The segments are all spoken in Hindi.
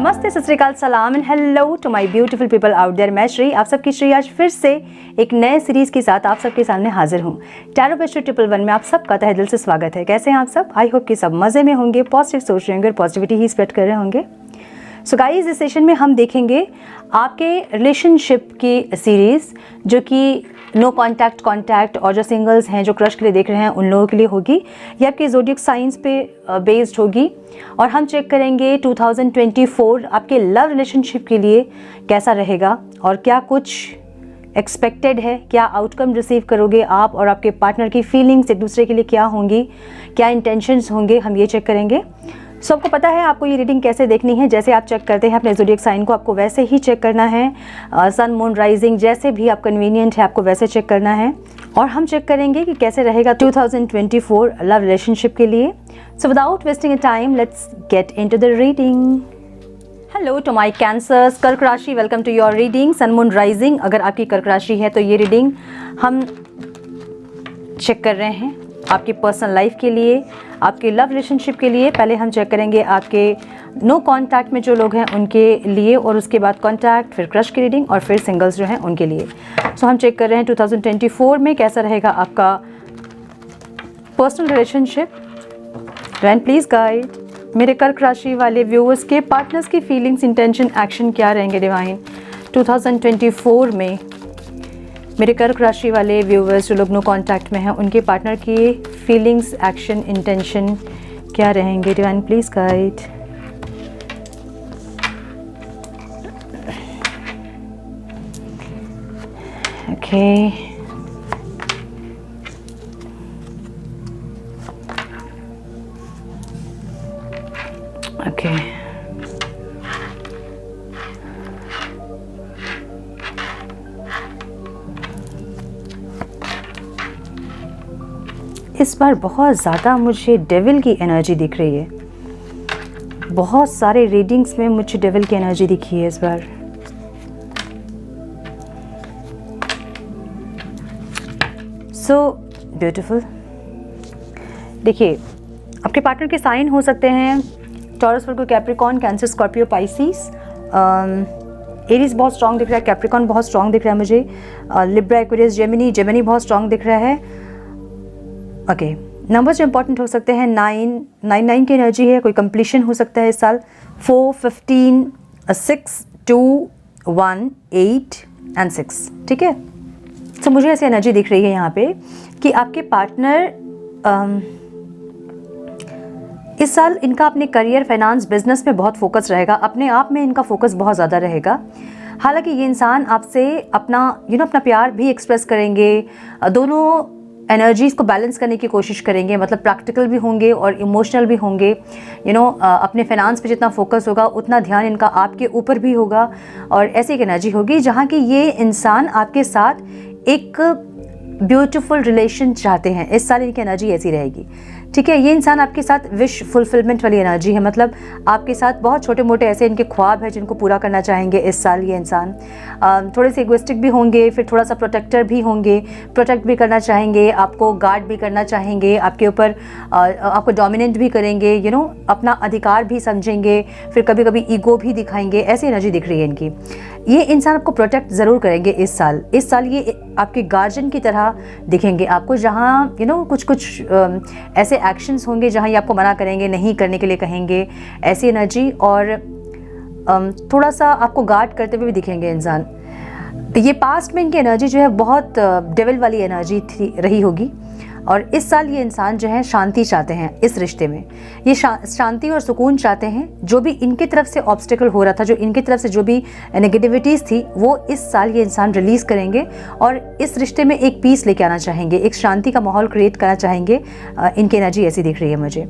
नमस्ते, सत श्री अकाल, सलाम and hello to my beautiful people out there. मैं श्री, आप सबकी श्री आज फिर से एक नए सीरीज के साथ आप सबके सामने हाजिर हूँ। टैरो बेस्टर 111 में आप सबका तहे दिल से स्वागत है। कैसे हैं आप सब? आई होप कि सब मज़े में होंगे, पॉजिटिव सोच रहे होंगे और पॉजिटिविटी ही स्प्रेड कर रहे होंगे। सो गाइस, इस सेशन में हम देखेंगे आपके रिलेशनशिप की सीरीज़, जो कि नो कॉन्टैक्ट, कॉन्टैक्ट और जो सिंगल्स हैं, जो क्रश के लिए देख रहे हैं, उन लोगों के लिए होगी। ये आपके ज़ोडिएक साइंस पे बेस्ड होगी और हम चेक करेंगे 2024 आपके लव रिलेशनशिप के लिए कैसा रहेगा और क्या कुछ एक्सपेक्टेड है, क्या आउटकम रिसीव करोगे आप और आपके पार्टनर की फीलिंग्स एक दूसरे के लिए क्या होंगी, क्या इंटेंशंस होंगे, हम ये चेक करेंगे। सो आपको पता है आपको ये रीडिंग कैसे देखनी है। जैसे आप चेक करते हैं अपने ज़ोडिएक साइन को, आपको वैसे ही चेक करना है। सन, मून, राइजिंग जैसे भी आप कन्वीनियंट है आपको वैसे चेक करना है। और हम चेक करेंगे कि कैसे रहेगा 2024 लव रिलेशनशिप के लिए। So without wasting a time, let's get into the reading. Hello to my cancers, कर्क राशि, welcome to your reading. Sun, moon, rising अगर आपकी कर्क राशि है तो ये रीडिंग हम चेक कर रहे हैं आपकी पर्सनल लाइफ के लिए, आपके लव रिलेशनशिप के लिए। पहले हम चेक करेंगे आपके नो कॉन्टैक्ट में जो लोग हैं उनके लिए, और उसके बाद कॉन्टैक्ट, फिर क्रश की रीडिंग और फिर सिंगल्स जो हैं उनके लिए। सो हम चेक कर रहे हैं 2024 में कैसा रहेगा आपका personal relationship. And please guide मेरे कर्क राशि वाले व्यूअर्स के पार्टनर्स की फीलिंग्स, इंटेंशन, एक्शन क्या रहेंगे डिवाइन 2024 में। मेरे कर्क राशि वाले व्यूअर्स जो लोग नो कॉन्टैक्ट में हैं, उनके पार्टनर की फीलिंग्स, एक्शन, इंटेंशन क्या रहेंगे divine please guide. Okay, okay, इस बार बहुत ज़्यादा मुझे डेविल की एनर्जी दिख रही है। बहुत सारे रीडिंग्स में मुझे डेविल की एनर्जी दिखी है इस बार। So beautiful. देखिए, आपके पार्टनर के साइन हो सकते हैं Taurus, Virgo, Capricorn, Cancer, Scorpio, Pisces. Aries बहुत स्ट्रॉन्ग दिख रहा है, कैप्रिकॉर्न बहुत स्ट्रॉन्ग दिख रहा है मुझे, लिब्रा, एक्वेरियस, जेमिनी, जेमिनी बहुत स्ट्रॉन्ग दिख रहा है। ओके, नंबर्स जो इंपॉर्टेंट हो सकते हैं 9 की एनर्जी है, कोई कंप्लीशन हो सकता है इस साल। 4, 15, 6, 2, 1, 8 एंड 6। ठीक है, तो मुझे ऐसी एनर्जी दिख रही है यहाँ पे कि आपके पार्टनर इस साल इनका अपने करियर, फाइनेंस, बिजनेस में बहुत फोकस रहेगा। अपने आप में इनका फोकस बहुत ज़्यादा रहेगा। हालांकि ये इंसान आपसे अपना अपना प्यार भी एक्सप्रेस करेंगे। दोनों एनर्जीज़ को बैलेंस करने की कोशिश करेंगे, मतलब प्रैक्टिकल भी होंगे और इमोशनल भी होंगे। अपने फाइनेंस पे जितना फोकस होगा उतना ध्यान इनका आपके ऊपर भी होगा। और ऐसी एक एनर्जी होगी जहाँ की ये इंसान आपके साथ एक ब्यूटीफुल रिलेशन चाहते हैं। इस साल इनकी एनर्जी ऐसी रहेगी। ठीक है, ये इंसान आपके साथ विश फुलफिलमेंट वाली एनर्जी है, मतलब आपके साथ बहुत छोटे मोटे ऐसे इनके ख्वाब हैं जिनको पूरा करना चाहेंगे इस साल ये इंसान। थोड़े से इगोइस्टिक भी होंगे, फिर थोड़ा सा प्रोटेक्टर भी होंगे, प्रोटेक्ट भी करना चाहेंगे, आपको गार्ड भी करना चाहेंगे, आपके ऊपर आपको डोमिनेंट भी करेंगे, अपना अधिकार भी समझेंगे, फिर कभी कभी ईगो भी दिखाएंगे। ऐसी एनर्जी दिख रही है इनकी। ये इंसान आपको प्रोटेक्ट ज़रूर करेंगे इस साल। इस साल ये आपके गार्जियन की तरह दिखेंगे आपको, जहाँ कुछ ऐसे एक्शंस होंगे जहाँ ये आपको मना करेंगे, नहीं करने के लिए कहेंगे, ऐसी एनर्जी। और थोड़ा सा आपको गार्ड करते हुए भी दिखेंगे इंसान। ये पास्ट में इनकी एनर्जी जो है बहुत डेविल वाली एनर्जी रही होगी। और इस साल ये इंसान जो है शांति चाहते हैं इस रिश्ते में। ये शांति और सुकून चाहते हैं। जो भी इनकी तरफ से ऑब्स्टिकल हो रहा था, जो इनकी तरफ से जो भी नेगेटिविटीज़ थी, वो इस साल ये इंसान रिलीज़ करेंगे और इस रिश्ते में एक पीस लेके आना चाहेंगे, एक शांति का माहौल क्रिएट करना चाहेंगे। इनकी एनर्जी ऐसी दिख रही है मुझे।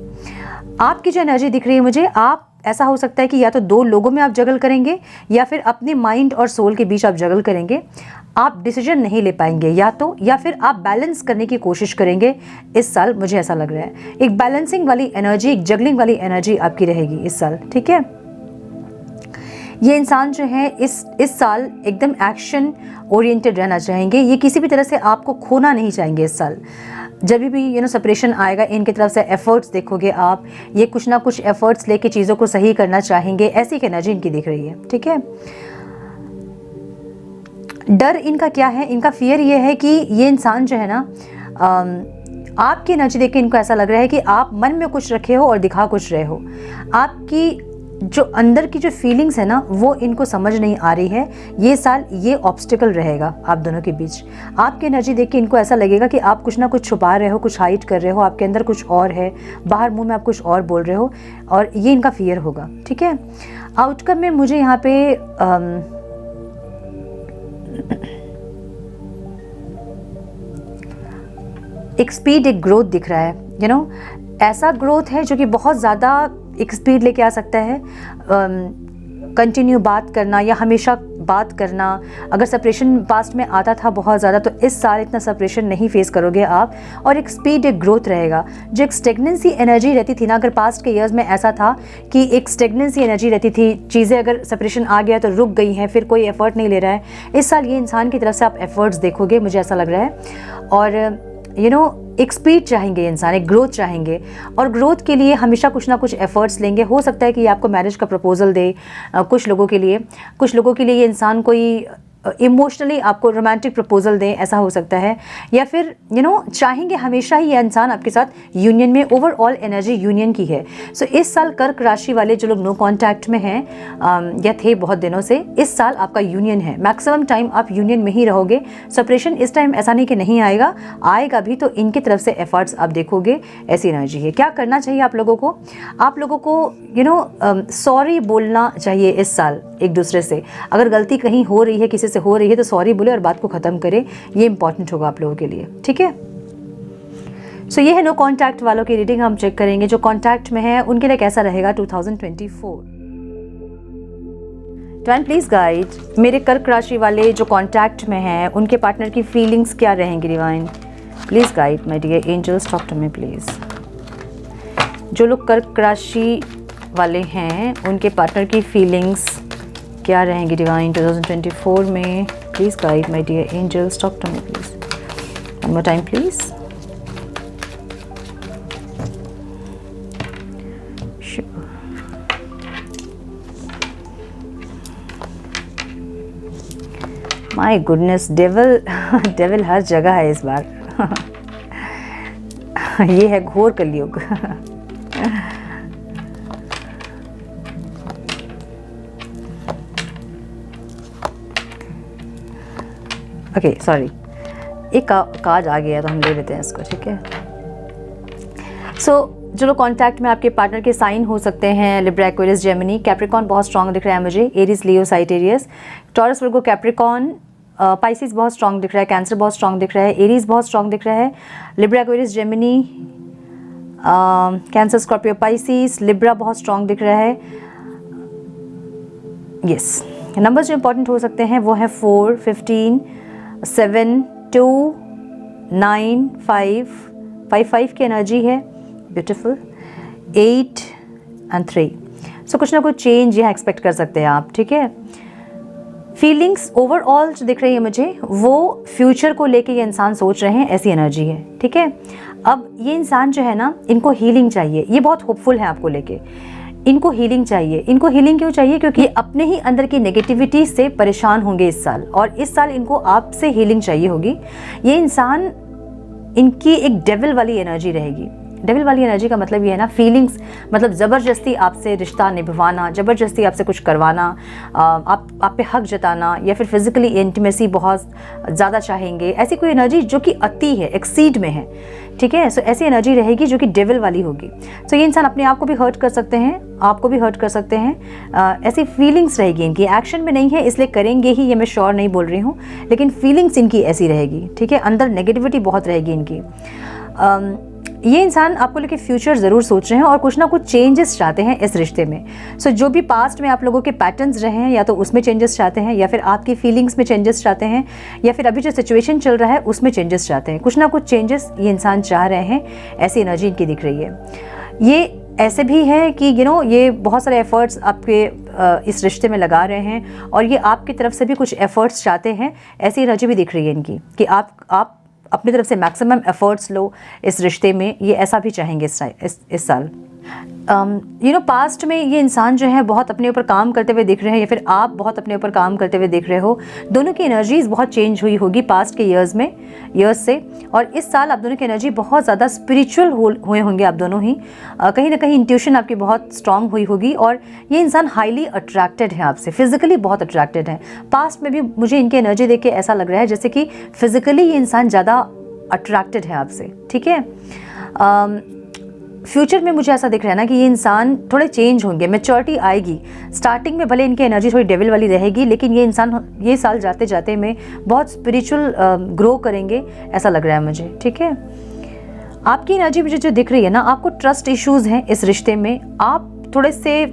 आपकी जो एनर्जी दिख रही है मुझे, आप ऐसा हो सकता है कि या तो 2 लोगों में आप जगल करेंगे या फिर अपने माइंड और सोल के बीच आप जगल करेंगे। आप डिसीजन नहीं ले पाएंगे, या फिर आप बैलेंस करने की कोशिश करेंगे इस साल। मुझे ऐसा लग रहा है एक बैलेंसिंग वाली एनर्जी, एक जगलिंग वाली एनर्जी आपकी रहेगी इस साल। ठीक है, ये इंसान जो है इस साल एकदम एक्शन ओरिएंटेड रहना चाहेंगे। ये किसी भी तरह से आपको खोना नहीं चाहेंगे इस साल। जब भी सेपरेशन आएगा, इनकी तरफ से एफर्ट्स देखोगे आप, ये कुछ ना कुछ एफर्ट्स लेके चीज़ों को सही करना चाहेंगे, ऐसी की एनर्जी इनकी दिख रही है। ठीक है, डर इनका क्या है, इनका फियर ये है कि ये इंसान जो है ना, आपकी एनर्जी देख के इनको ऐसा लग रहा है कि आप मन में कुछ रखे हो और दिखा कुछ रहे हो। आपकी जो अंदर की जो फीलिंग्स है ना, वो इनको समझ नहीं आ रही है। ये साल ये ऑब्स्टिकल रहेगा आप दोनों के बीच। आपकी एनर्जी देख के इनको ऐसा लगेगा कि आप कुछ ना कुछ छुपा रहे हो, कुछ हाइड कर रहे हो, आपके अंदर कुछ और है, बाहर मुंह में आप कुछ और बोल रहे हो, और ये इनका फियर होगा। ठीक है, आउटकम में मुझे यहाँ पे एक स्पीड, एक ग्रोथ दिख रहा है। ऐसा ग्रोथ है जो कि बहुत ज़्यादा एक स्पीड लेके आ सकता है। कंटिन्यू बात करना या हमेशा बात करना। अगर सेपरेशन पास्ट में आता था बहुत ज़्यादा, तो इस साल इतना सेपरेशन नहीं फेस करोगे आप, और एक स्पीड, एक ग्रोथ रहेगा। जो एक स्टेगनेंसी एनर्जी रहती थी ना, अगर पास्ट के ईयर्स में ऐसा था कि एक स्टेगनेंसी एनर्जी रहती थी, चीज़ें अगर सेपरेशन आ गया तो रुक गई हैं, फिर कोई एफर्ट नहीं ले रहा है, इस साल ये इंसान की तरफ से आप एफर्ट्स देखोगे, मुझे ऐसा लग रहा है। और एक स्पीड चाहेंगे इंसान, एक ग्रोथ चाहेंगे, और ग्रोथ के लिए हमेशा कुछ ना कुछ एफर्ट्स लेंगे। हो सकता है कि आपको मैरिज का प्रपोजल दे, कुछ लोगों के लिए ये इंसान कोई इमोशनली आपको रोमांटिक प्रपोजल दें, ऐसा हो सकता है। या फिर चाहेंगे हमेशा ही ये इंसान आपके साथ यूनियन में, ओवरऑल एनर्जी यूनियन की है। सो इस साल कर्क राशि वाले जो लोग नो कांटेक्ट में हैं या थे बहुत दिनों से, इस साल आपका यूनियन है। मैक्सिमम टाइम आप यूनियन में ही रहोगे। सेपरेशन इस टाइम ऐसा नहीं कि नहीं आएगा भी, तो इनकी तरफ से एफर्ट्स आप देखोगे, ऐसी एनर्जी है। क्या करना चाहिए आप लोगों को सॉरी बोलना चाहिए इस साल एक दूसरे से। अगर गलती कहीं हो रही है, किसी से हो रही है, तो सॉरी बोले और बात को ख़त्म करें। ये इंपॉर्टेंट होगा आप लोगों के लिए। ठीक है, सो ये है नो कांटेक्ट वालों की रीडिंग। हम चेक करेंगे जो कांटेक्ट में है उनके लिए कैसा रहेगा 2024। डिवाइन प्लीज गाइड मेरे कर्क राशि वाले जो कांटेक्ट में हैं, उनके पार्टनर की फीलिंग्स क्या रहेंगी। Divine please guide my dear angels, talk to me please. जो लोग कर्क राशि वाले हैं, उनके पार्टनर की फीलिंग्स क्या रहेंगी डिवाइन 2024 में। Please guide my dear angels, talk to me please. One more time please. My goodness, devil हर जगह है इस बार। ये है घोर कलयुग। ओके सॉरी, एक कार्ड आ गया तो हम ले लेते हैं इसको। ठीक है, सो जो लोग कांटेक्ट में आपके पार्टनर के साइन हो सकते हैं, लिब्रा, एक्वेरियस, जेमिनी, कैप्रिकॉन बहुत स्ट्रांग दिख रहा है मुझे, एरीज, लियो, साइटेरियस, टॉरस, वर्गो, कैप्रिकॉन, पाइसिस बहुत स्ट्रांग दिख रहा है, कैंसर बहुत स्ट्रांग दिख रहा है, एरीज बहुत स्ट्रांग दिख रहा है, Libra, Aquarius, Gemini, cancer, Scorpio, Pisces, Libra बहुत स्ट्रांग दिख रहा है। यस, नंबर्स जो इंपॉर्टेंट हो सकते हैं वो है 4, 15, 7, 2, 9, 5 की एनर्जी है, ब्यूटीफुल, 8 एंड 3। सो कुछ ना कुछ चेंज यहाँ एक्सपेक्ट कर सकते हैं आप। ठीक है, फीलिंग्स ओवरऑल जो दिख रही है मुझे, वो फ्यूचर को लेके ये इंसान सोच रहे हैं, ऐसी एनर्जी है। ठीक है, अब ये इंसान जो है ना, इनको हीलिंग चाहिए। ये बहुत होपफुल है आपको लेके, इनको हीलिंग चाहिए। इनको हीलिंग क्यों चाहिए? क्योंकि ये अपने ही अंदर की नेगेटिविटी से परेशान होंगे इस साल, और इस साल इनको आपसे हीलिंग चाहिए होगी। ये इंसान, इनकी एक डेविल वाली एनर्जी रहेगी। डेविल वाली एनर्जी का मतलब ये है ना, फीलिंग्स, मतलब ज़बरदस्ती आपसे रिश्ता निभवाना, ज़बरदस्ती आपसे कुछ करवाना, आप पे हक जताना, या फिर फिजिकली इंटीमेसी बहुत ज़्यादा चाहेंगे। ऐसी कोई एनर्जी जो कि अति है, एक्सीड में है। ठीक है, सो ऐसी एनर्जी रहेगी जो कि डेविल वाली होगी। सो ये इंसान अपने आप को भी हर्ट कर सकते हैं, आपको भी हर्ट कर सकते हैं। ऐसी फीलिंग्स रहेगी इनकी। एक्शन में नहीं है इसलिए करेंगे ही, ये मैं श्योर नहीं बोल रही हूँ, लेकिन फीलिंग्स इनकी ऐसी रहेगी। ठीक है, अंदर नेगेटिविटी बहुत रहेगी इनकी। ये इंसान आपको लेके फ्यूचर ज़रूर सोच रहे हैं और कुछ ना कुछ चेंजेस चाहते हैं इस रिश्ते में। सो जो भी पास्ट में आप लोगों के पैटर्न्स रहे हैं, या तो उसमें चेंजेस चाहते हैं, या फिर आपकी फीलिंग्स में चेंजेस चाहते हैं, या फिर अभी जो सिचुएशन चल रहा है उसमें चेंजेस चाहते हैं। कुछ ना कुछ चेंजेस ये इंसान चाह रहे हैं, ऐसी एनर्जी इनकी दिख रही है। ये ऐसे भी है कि ये बहुत सारे एफर्ट्स आपके इस रिश्ते में लगा रहे हैं, और ये आपकी तरफ से भी कुछ एफर्ट्स चाहते हैं, ऐसी एनर्जी भी दिख रही है इनकी कि आप अपनी तरफ से मैक्सिमम एफर्ट्स लो इस रिश्ते में, ये ऐसा भी चाहेंगे इस साल। पास्ट में ये इंसान जो है बहुत अपने ऊपर काम करते हुए दिख रहे हैं, या फिर आप बहुत अपने ऊपर काम करते हुए दिख रहे हो। दोनों की एनर्जीज बहुत चेंज हुई होगी पास्ट के ईयर्स से, और इस साल आप दोनों की एनर्जी बहुत ज़्यादा स्पिरिचुअल हुए होंगे आप दोनों ही। कहीं ना कहीं इंट्यूशन आपकी बहुत स्ट्रांग हुई होगी, और ये इंसान हाईली अट्रैक्टेड है आपसे, फिजिकली बहुत अट्रैक्टेड है। पास्ट में भी मुझे इनकी एनर्जी देख के ऐसा लग रहा है जैसे कि फिजिकली ये इंसान ज़्यादा अट्रैक्टेड है आपसे, ठीक है। फ्यूचर में मुझे ऐसा दिख रहा है ना कि ये इंसान थोड़े चेंज होंगे, मैच्योरिटी आएगी। स्टार्टिंग में भले इनकी एनर्जी थोड़ी डेविल वाली रहेगी, लेकिन ये इंसान ये साल जाते जाते में बहुत स्पिरिचुअल ग्रो करेंगे, ऐसा लग रहा है मुझे, ठीक है। आपकी एनर्जी मुझे जो दिख रही है ना, आपको ट्रस्ट इश्यूज़ हैं इस रिश्ते में। आप थोड़े से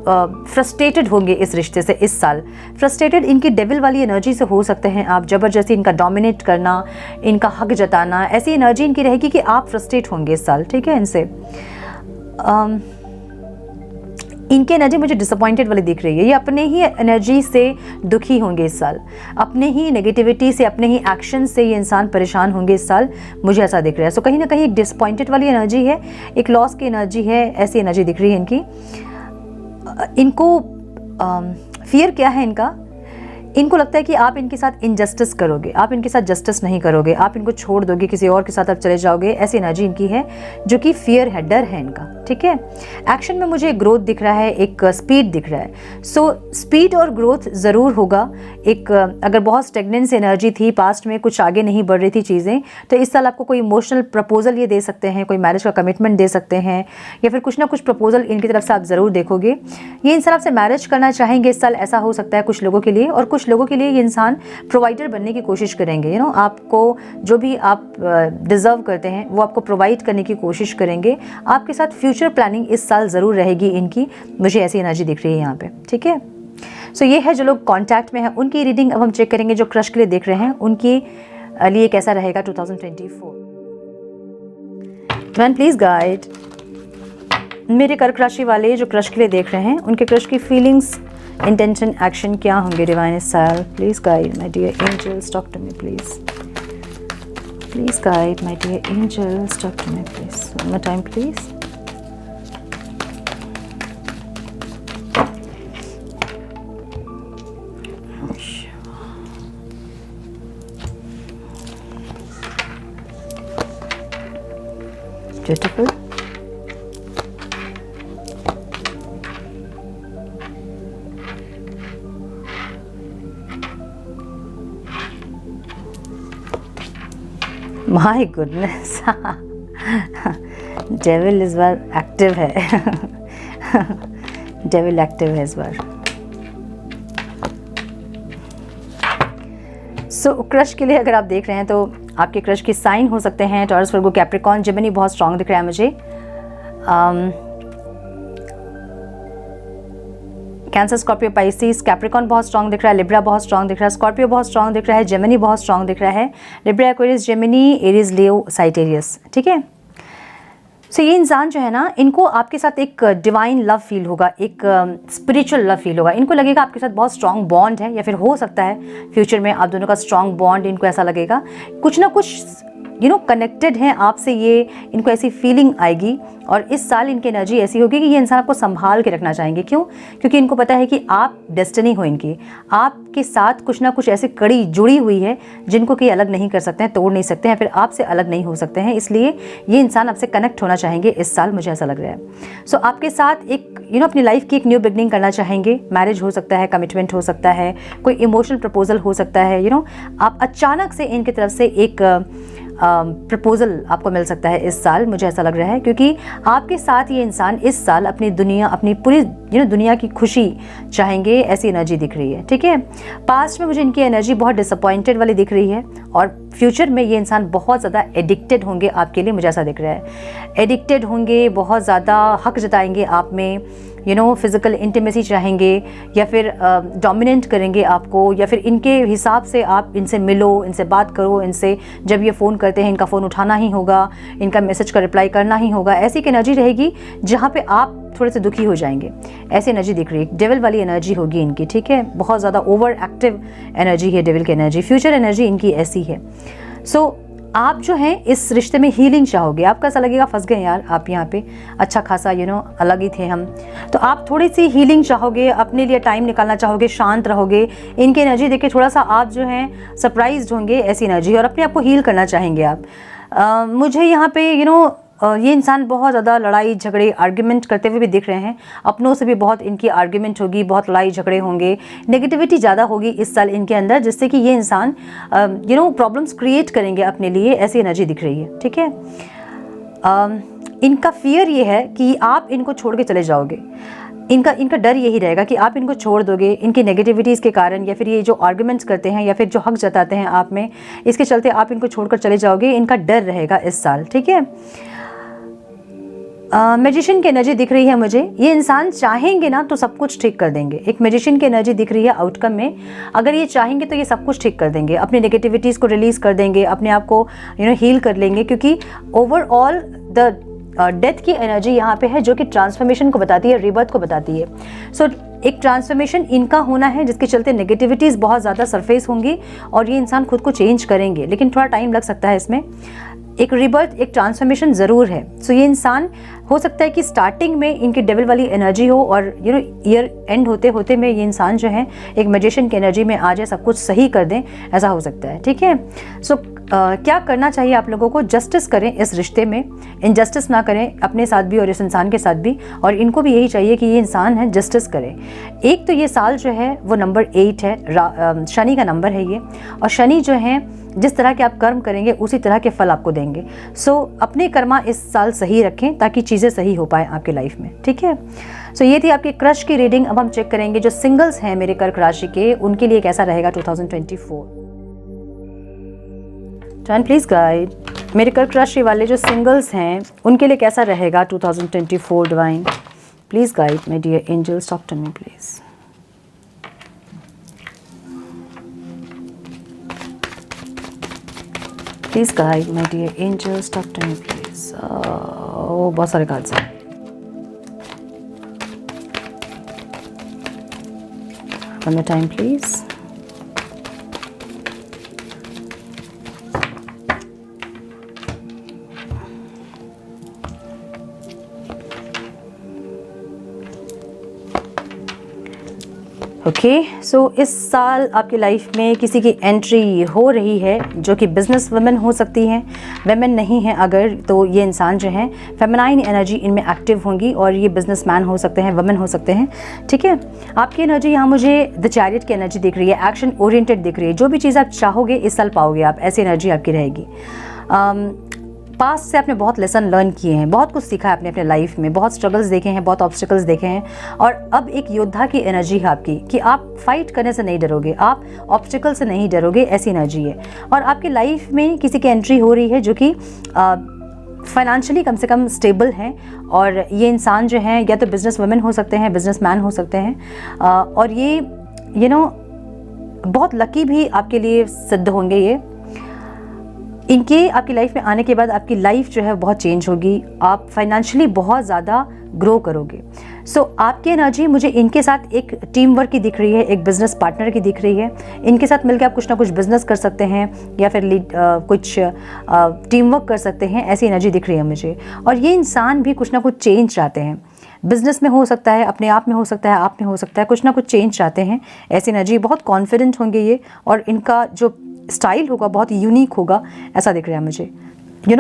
फ्रस्ट्रेटेड होंगे इस रिश्ते से इस साल। फ्रस्ट्रेटेड इनकी डेविल वाली एनर्जी से हो सकते हैं आप, ज़बरदस्ती इनका डोमिनेट करना, इनका हक जताना, ऐसी एनर्जी इनकी रहेगी कि आप फ्रस्ट्रेट होंगे इस साल, ठीक है। इनसे इनकी एनर्जी मुझे डिसअपॉइंटेड वाली दिख रही है। ये अपने ही एनर्जी से दुखी होंगे इस साल, अपने ही नेगेटिविटी से, अपने ही एक्शन से ये इंसान परेशान होंगे इस साल, मुझे ऐसा दिख रहा है। सो कहीं ना कहीं एक डिसअपॉइंटेड वाली एनर्जी है, एक लॉस की एनर्जी है, ऐसी एनर्जी दिख रही है इनकी। इनको फियर क्या है इनका? इनको लगता है कि आप इनके साथ इनजस्टिस करोगे, आप इनके साथ जस्टिस नहीं करोगे, आप इनको छोड़ दोगे, किसी और के साथ आप चले जाओगे, ऐसी एनर्जी इनकी है, जो कि फियर है, डर है इनका, ठीक है। एक्शन में मुझे ग्रोथ दिख रहा है, एक स्पीड दिख रहा है। सो स्पीड और ग्रोथ ज़रूर होगा। एक अगर बहुत स्टेगनेंस एनर्जी थी पास्ट में, कुछ आगे नहीं बढ़ रही थी चीज़ें, तो इस साल आपको कोई इमोशनल प्रपोजल ये दे सकते हैं, कोई मैरिज का कमिटमेंट दे सकते हैं, या फिर कुछ ना कुछ प्रपोजल इनकी तरफ से आप ज़रूर देखोगे। ये इंसान आपसे मैरिज करना चाहेंगे इस साल, ऐसा हो सकता है कुछ लोगों के लिए, और कुछ लोगों के लिए ये इंसान प्रोवाइडर बनने की कोशिश करेंगे। आपको जो भी आप डिज़र्व करते हैं वो आपको प्रोवाइड करने की कोशिश करेंगे। आपके साथ फ्यूचर प्लानिंग इस साल ज़रूर रहेगी इनकी, मुझे ऐसी एनर्जी दिख रही है यहाँ पे, ठीक है। सो ये है जो लोग कॉन्टैक्ट में हैं, उनकी रीडिंग अब हम चेक करेंगे। जो क्रश के लिए देख रहे हैं उनके लिए कैसा रहेगा 2024। मैन प्लीज़ गाइड मेरे कर्क राशि वाले जो क्रश के लिए देख रहे हैं, उनके क्रश की फीलिंग्स, इंटेंशन, एक्शन क्या होंगे डिवाइन इस साल। Please guide my dear angels, talk to me please. Please guide my dear angels, talk to me please. One more time please. Beautiful. My goodness. Devil इस बार एक्टिव है। डेविल एक्टिव है इस बार। सो क्रश के लिए अगर आप देख रहे हैं तो आपके क्रश के साइन हो सकते हैं टॉरस, वर्गो, कैप्रिकॉर्न, जेमिनी बहुत स्ट्रांग दिख रहा है मुझे। कैंसर, स्कॉर्पियो, पाइसिस, कैप्रिकॉर्न बहुत स्ट्रांग दिख रहा है, लिब्रा बहुत स्ट्रांग दिख रहा है, स्कॉर्पियो बहुत स्ट्रांग दिख रहा है, जेमिनी बहुत स्ट्रांग दिख रहा है, लिब्रा, एक्वेरियस, जेमिनी, एरीज, लियो, साइटेरियस, ठीक है। सो ये इंसान जो है ना, इनको आपके साथ एक डिवाइन लव फील होगा, एक स्पिरिचुअल लव फील होगा। इनको लगेगा आपके साथ बहुत स्ट्रांग बॉन्ड है, या फिर हो सकता है फ्यूचर में आप दोनों का स्ट्रांग बॉन्ड, इनको ऐसा लगेगा कुछ ना कुछ कनेक्टेड हैं आपसे, ये इनको ऐसी फीलिंग आएगी। और इस साल इनकी एनर्जी ऐसी होगी कि ये इंसान आपको संभाल के रखना चाहेंगे। क्यों? क्योंकि इनको पता है कि आप डेस्टिनी हो इनकी, आपके साथ कुछ ना कुछ ऐसी कड़ी जुड़ी हुई है जिनको कि अलग नहीं कर सकते हैं, तोड़ नहीं सकते हैं, फिर आपसे अलग नहीं हो सकते हैं। इसलिए ये इंसान आपसे कनेक्ट होना चाहेंगे इस साल, मुझे ऐसा लग रहा है। सो आपके साथ एक अपनी लाइफ की एक न्यू बिगनिंग करना चाहेंगे। मैरिज हो सकता है, कमिटमेंट हो सकता है, कोई इमोशनल प्रपोजल हो सकता है। आप अचानक से इनकी तरफ से एक प्रपोजल आपको मिल सकता है इस साल, मुझे ऐसा लग रहा है। क्योंकि आपके साथ ये इंसान इस साल अपनी दुनिया, अपनी पूरी दुनिया की खुशी चाहेंगे, ऐसी एनर्जी दिख रही है, ठीक है। पास्ट में मुझे इनकी एनर्जी बहुत डिसअपॉइंटेड वाली दिख रही है, और फ्यूचर में ये इंसान बहुत ज़्यादा एडिक्टेड होंगे आपके लिए, मुझे ऐसा दिख रहा है। एडिक्टेड होंगे, बहुत ज़्यादा हक जताएंगे आप में, फिज़िकल इंटीमेसी चाहेंगे, या फिर डोमिनेट करेंगे आपको, या फिर इनके हिसाब से आप इनसे मिलो, इनसे बात करो, इनसे जब ये फ़ोन करते हैं इनका फ़ोन उठाना ही होगा, इनका मैसेज का रिप्लाई करना ही होगा। ऐसी एक एनर्जी रहेगी जहाँ पे आप थोड़े से दुखी हो जाएंगे, ऐसी एनर्जी दिख रही है। डेविल वाली एनर्जी होगी इनकी, ठीक है। बहुत ज़्यादा ओवर एक्टिव एनर्जी है डेविल की एनर्जी, फ्यूचर एनर्जी इनकी ऐसी है। सो आप जो हैं इस रिश्ते में हीलिंग चाहोगे। आपको ऐसा लगेगा फंस गए यार आप यहाँ पे, अच्छा खासा अलग ही थे हम। तो आप थोड़ी सी हीलिंग चाहोगे, अपने लिए टाइम निकालना चाहोगे, शांत रहोगे। इनकी एनर्जी देख के थोड़ा सा आप जो हैं सरप्राइज्ड होंगे ऐसी एनर्जी, और अपने आप को हील करना चाहेंगे आप। मुझे यहाँ पे ये इंसान बहुत ज़्यादा लड़ाई झगड़े आर्ग्यूमेंट करते हुए भी दिख रहे हैं। अपनों से भी बहुत इनकी आर्ग्यूमेंट होगी, बहुत लड़ाई झगड़े होंगे, नेगेटिविटी ज़्यादा होगी इस साल इनके अंदर, जिससे कि ये इंसान प्रॉब्लम्स क्रिएट करेंगे अपने लिए, ऐसी एनर्जी दिख रही है। ठीक है, इनका फियर ये है कि आप इनको छोड़ के चले जाओगे। इनका डर यही रहेगा कि आप इनको छोड़ दोगे, इनकी नेगेटिविटीज़ के कारण, या फिर ये जो आर्गुमेंट्स करते हैं या फिर जो हक जताते हैं आप में, इसके चलते आप इनको छोड़कर चले जाओगे। इनका डर रहेगा इस साल। ठीक है, मैजिशियन की एनर्जी दिख रही है मुझे। ये इंसान चाहेंगे ना तो सब कुछ ठीक कर देंगे। एक मैजिशियन की एनर्जी दिख रही है आउटकम में। अगर ये चाहेंगे तो ये सब कुछ ठीक कर देंगे, अपनी नेगेटिविटीज़ को रिलीज़ कर देंगे, अपने आप को हील कर लेंगे, क्योंकि ओवरऑल द डेथ की एनर्जी यहाँ पे है, जो कि ट्रांसफॉर्मेशन को बताती है, रिबर्थ को बताती है। सो एक ट्रांसफॉर्मेशन इनका होना है, जिसके चलते नेगेटिविटीज़ बहुत ज़्यादा सरफेस होंगी और ये इंसान खुद को चेंज करेंगे, लेकिन थोड़ा टाइम लग सकता है इसमें। एक रिबर्थ, एक ट्रांसफॉर्मेशन ज़रूर है। सो ये इंसान हो सकता है कि स्टार्टिंग में इनकी डेविल वाली एनर्जी हो, और ईयर एंड होते होते में ये इंसान जो है एक मैजिशियन की एनर्जी में आ जाए, सब कुछ सही कर दें, ऐसा हो सकता है। ठीक है, सो क्या करना चाहिए आप लोगों को? जस्टिस करें इस रिश्ते में, इनजस्टिस ना करें अपने साथ भी और इस इंसान के साथ भी, और इनको भी यही चाहिए कि ये इंसान है जस्टिस करे। एक तो ये साल जो है वो नंबर 8 है, शनि का नंबर है ये, और शनि जो है जिस तरह के आप कर्म करेंगे उसी तरह के फल आपको देंगे। सो अपने कर्मा इस साल सही रखें ताकि चीज़ें सही हो पाए आपके लाइफ में। ठीक है, सो ये थी आपकी क्रश की रीडिंग। अब हम चेक करेंगे जो सिंगल्स हैं मेरे कर्क राशि के, उनके लिए कैसा रहेगा 2024। Turn please guide. मेरे कर्क राशि वाले जो सिंगल्स हैं उनके लिए कैसा रहेगा 2024 divine. Please guide my dear angels, talk to me please. Please guide my dear angels, talk to me please. बहुत सारे कार्ड्स हैं। One more time please। Okay, so इस साल आपकी लाइफ में किसी की एंट्री हो रही है जो कि बिजनेस वुमेन हो सकती हैं। वेमेन नहीं है अगर, तो ये इंसान जो है फेमिनाइन एनर्जी इनमें एक्टिव होंगी, और ये बिजनेसमैन हो सकते हैं, वुमेन हो सकते हैं। ठीक है, आपकी एनर्जी यहाँ मुझे द चैरियट की एनर्जी दिख रही है, एक्शन ओरिएंटेड दिख रही है। जो भी चीज़ आप चाहोगे इस साल पाओगे आप, ऐसी एनर्जी आपकी रहेगी। पास्ट से आपने बहुत लेसन लर्न किए हैं, बहुत कुछ सीखा है आपने अपने लाइफ में, बहुत स्ट्रगल्स देखे हैं, बहुत ऑब्स्टिकल्स देखे हैं, और अब एक योद्धा की एनर्जी है आपकी कि आप फाइट करने से नहीं डरोगे, आप ऑब्स्टिकल से नहीं डरोगे, ऐसी एनर्जी है। और आपकी लाइफ में किसी की एंट्री हो रही है जो कि फाइनेंशियली कम से कम स्टेबल हैं, और ये इंसान जो है या तो बिजनेस वुमेन हो सकते हैं, बिजनेसमैन हो सकते हैं, और ये बहुत लकी भी आपके लिए सिद्ध होंगे। ये इनके आपकी लाइफ में आने के बाद आपकी लाइफ जो है बहुत चेंज होगी, आप फाइनेंशियली बहुत ज़्यादा ग्रो करोगे। सो आपकी एनर्जी मुझे इनके साथ एक टीम वर्क की दिख रही है, एक बिजनेस पार्टनर की दिख रही है। इनके साथ मिलकर आप कुछ ना कुछ बिजनेस कर सकते हैं, या फिर कुछ टीम वर्क कर सकते हैं, ऐसी एनर्जी दिख रही है मुझे। और ये इंसान भी कुछ ना कुछ चेंज चाहते हैं, बिजनेस में हो सकता है, अपने आप में हो सकता है, आप में हो सकता है, कुछ ना कुछ चेंज चाहते हैं, ऐसी एनर्जी। बहुत कॉन्फिडेंट होंगे ये, और इनका जो स्टाइल होगा बहुत यूनिक होगा, ऐसा दिख रहा है मुझे।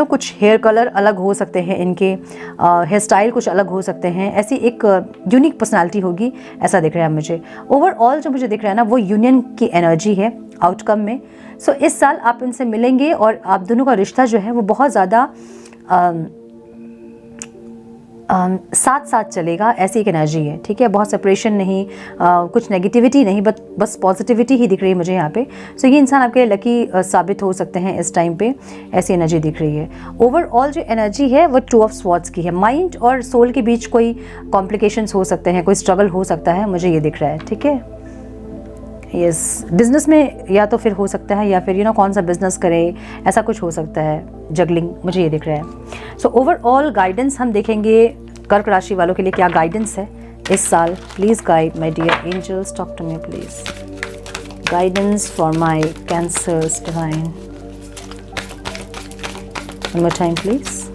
कुछ हेयर कलर अलग हो सकते हैं इनके, हेयर स्टाइल कुछ अलग हो सकते हैं, ऐसी एक यूनिक पर्सनालिटी होगी, ऐसा दिख रहा है मुझे। ओवरऑल जो मुझे दिख रहा है ना, वो यूनियन की एनर्जी है आउटकम में। सो इस साल आप इनसे मिलेंगे और आप दोनों का रिश्ता जो है वो बहुत ज़्यादा साथ साथ चलेगा, ऐसी एक एनर्जी है। ठीक है, बहुत सेपरेशन नहीं, कुछ नेगेटिविटी नहीं, बस पॉजिटिविटी ही दिख रही है मुझे यहाँ पे। सो ये इंसान आपके लिए लकी साबित हो सकते हैं इस टाइम पे, ऐसी एनर्जी दिख रही है। ओवरऑल जो एनर्जी है वो 2 ऑफ स्वॉर्ड्स की है। माइंड और सोल के बीच कोई कॉम्प्लिकेशंस हो सकते हैं, कोई स्ट्रगल हो सकता है, मुझे ये दिख रहा है। ठीक है, यस, बिजनेस में या तो फिर हो सकता है, या फिर कौन सा बिजनेस करें, ऐसा कुछ हो सकता है, जगलिंग, मुझे ये दिख रहा है। सो ओवरऑल गाइडेंस हम देखेंगे कर्क राशि वालों के लिए क्या गाइडेंस है इस साल। Please guide my dear angels, talk to me please. Guidance for my cancers divine. One more time, please.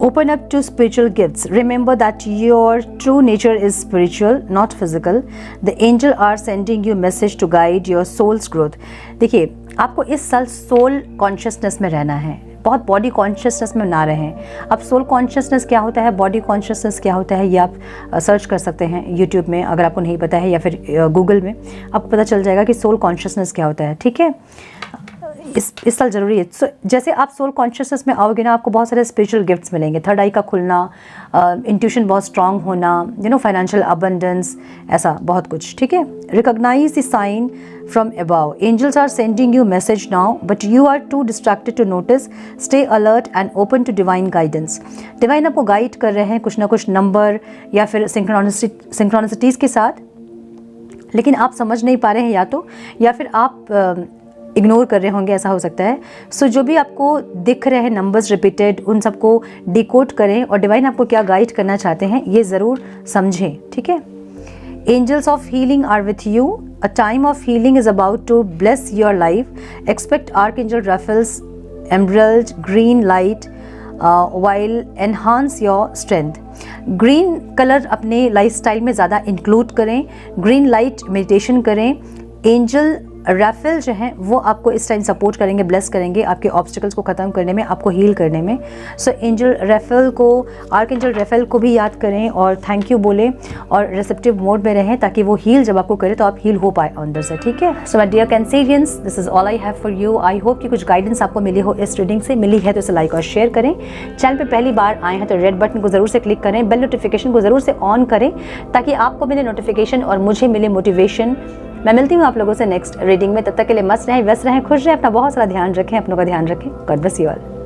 Open up to spiritual gifts. Remember that your true nature is spiritual, not physical. The angel are sending you message to guide your soul's growth. देखिए, आपको इस साल सोल कॉन्शियसनेस में रहना है, बहुत बॉडी कॉन्शियसनेस में ना रहें। अब सोल कॉन्शियसनेस क्या होता है, बॉडी कॉन्शियसनेस क्या होता है, ये आप सर्च कर सकते हैं यूट्यूब में अगर आपको नहीं पता है, या फिर गूगल में आपको पता चल जाएगा कि सोल कॉन्शियसनेस क्या होता है। ठीक है, इस साल ज़रूरी है। जैसे आप सोल कॉन्शियसनेस में आओगे ना, आपको बहुत सारे स्पिरिचुअल गिफ्ट्स मिलेंगे। थर्ड आई का खुलना, इंट्यूशन बहुत स्ट्रांग होना, फाइनेंशियल अबंडेंस, ऐसा बहुत कुछ। ठीक है, recognise the sign from above. Angels are sending you message now but you are too distracted to notice. Stay alert and open to divine guidance. Divine आपको गाइड कर रहे हैं कुछ ना कुछ नंबर या फिर सिंक्रोनिसिटीज़ के साथ, लेकिन आप समझ नहीं पा रहे हैं या फिर आप इग्नोर कर रहे होंगे, ऐसा हो सकता है। सो जो भी आपको दिख रहे हैं नंबर्स रिपीटेड, उन सबको डिकोड करें और डिवाइन आपको क्या गाइड करना चाहते हैं ये ज़रूर समझें। ठीक है, angels of healing are with you. A time of healing is about to bless your life. Expect archangel Raphael's emerald green light while enhance your strength. Green colour अपने लाइफस्टाइल में ज़्यादा इंक्लूड करें, ग्रीन लाइट मेडिटेशन करें। एंजल राफेल जो हैं वो आपको इस टाइम सपोर्ट करेंगे, ब्लेस करेंगे आपके ऑब्स्टिकल्स को ख़त्म करने में, आपको हील करने में। सो एंजल राफेल को, आर्कएंजल राफेल को भी याद करें और थैंक यू बोलें और रिसेप्टिव मोड में रहें ताकि वो हील जब आपको करे तो आप हील हो पाए अंदर से। ठीक है, so my dear cancerians, this is all I have for you. I hope कि कुछ गाइडेंस आपको मिली हो इस रीडिंग से। मिली है तो इसे लाइक और शेयर करें। चैनल पर पहली बार आए हैं तो रेड बटन को ज़रूर से क्लिक करें, बेल नोटिफिकेशन को ज़रूर से ऑन करें ताकि आपको मिले नोटिफिकेशन और मुझे मिले मोटिवेशन। मैं मिलती हूँ आप लोगों से नेक्स्ट रीडिंग में। तब तक के लिए मस्त रहें, व्यस्त रहें, खुश रहें, अपना बहुत सारा ध्यान रखें, अपनों का ध्यान रखें। God bless you all.